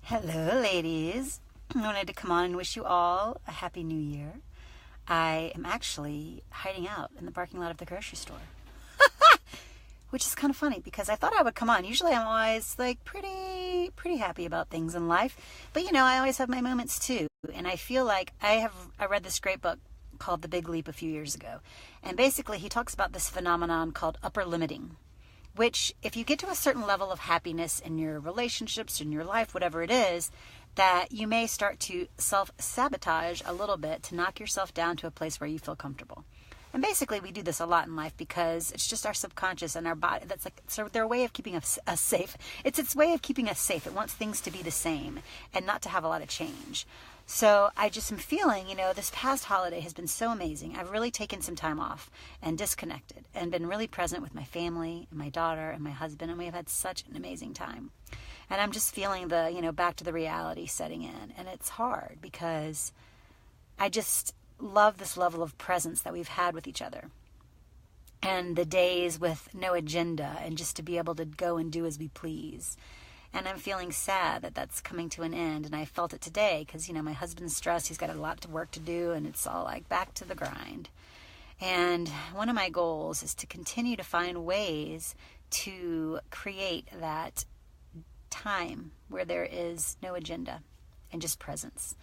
Hello, ladies. I wanted to come on and wish you all a happy new year. I am actually hiding out in the parking lot of the grocery store, which is kind of funny because I thought I would come on. Usually I'm always like pretty happy about things in life, but I always have my moments too. And I feel like I read this great book called The Big Leap a few years ago. And basically he talks about this phenomenon called upper limiting, which if you get to a certain level of happiness in your relationships, in your life, whatever it is, that you may start to self-sabotage a little bit to knock yourself down to a place where you feel comfortable. And basically we do this a lot in life because it's just our subconscious and our body. That's like, so their way of keeping us safe. It's its way of keeping us safe. It wants things to be the same and not to have a lot of change. So I just am feeling, this past holiday has been so amazing. I've really taken some time off and disconnected and been really present with my family and my daughter and my husband. And we have had such an amazing time. And I'm just feeling the, back to the reality setting in. And it's hard because I just love this level of presence that we've had with each other. And the days with no agenda and just to be able to go and do as we please. And I'm feeling sad that that's coming to an end. And I felt it today because, my husband's stressed. He's got a lot of work to do. And it's all like back to the grind. And one of my goals is to continue to find ways to create that time where there is no agenda and just presence.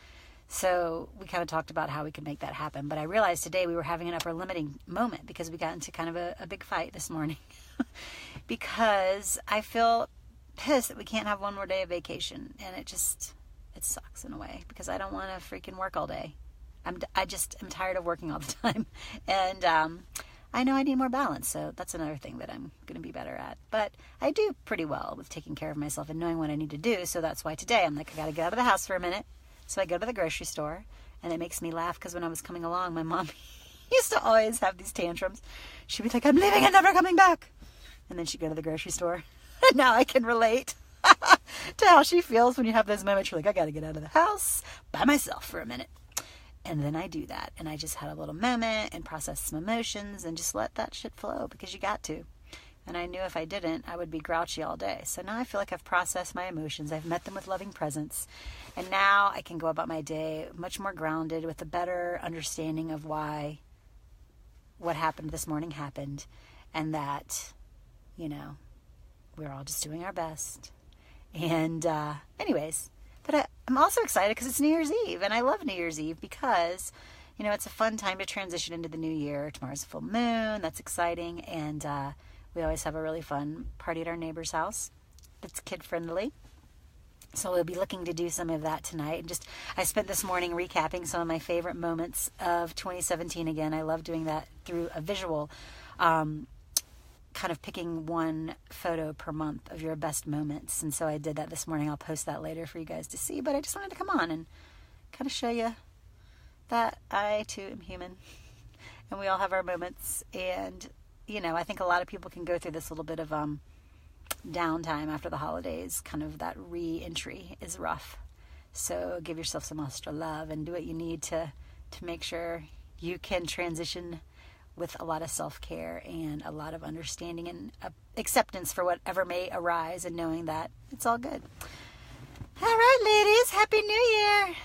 So we kind of talked about how we could make that happen. But I realized today we were having an upper limiting moment because we got into kind of a big fight this morning. Because I feel pissed that we can't have one more day of vacation. And it sucks in a way because I don't want to freaking work all day. I'm tired of working all the time. And I know I need more balance. So that's another thing that I'm going to be better at. But I do pretty well with taking care of myself and knowing what I need to do. So that's why today I'm like, I got to get out of the house for a minute. So I go to the grocery store, and it makes me laugh because when I was coming along, my mom used to always have these tantrums. She'd be like, I'm leaving and never coming back. And then she'd go to the grocery store. And now I can relate to how she feels when you have those moments. You're like, I got to get out of the house by myself for a minute. And then I do that. And I just had a little moment and process some emotions and just let that shit flow because you got to. And I knew if I didn't, I would be grouchy all day. So now I feel like I've processed my emotions. I've met them with loving presence. And now I can go about my day much more grounded with a better understanding of why what happened this morning happened. And that, we're all just doing our best. And anyways, but I'm also excited because it's New Year's Eve. And I love New Year's Eve because, it's a fun time to transition into the new year. Tomorrow's a full moon. That's exciting. And we always have a really fun party at our neighbor's house that's kid-friendly. So we'll be looking to do some of that tonight. And I spent this morning recapping some of my favorite moments of 2017 again. I love doing that through a visual, kind of picking one photo per month of your best moments. And so I did that this morning. I'll post that later for you guys to see. But I just wanted to come on and kind of show you that I, too, am human. And we all have our moments. And I think a lot of people can go through this little bit of downtime after the holidays. Kind of that re-entry is rough. So give yourself some extra love and do what you need to make sure you can transition with a lot of self-care and a lot of understanding and acceptance for whatever may arise and knowing that it's all good. All right, ladies. Happy New Year.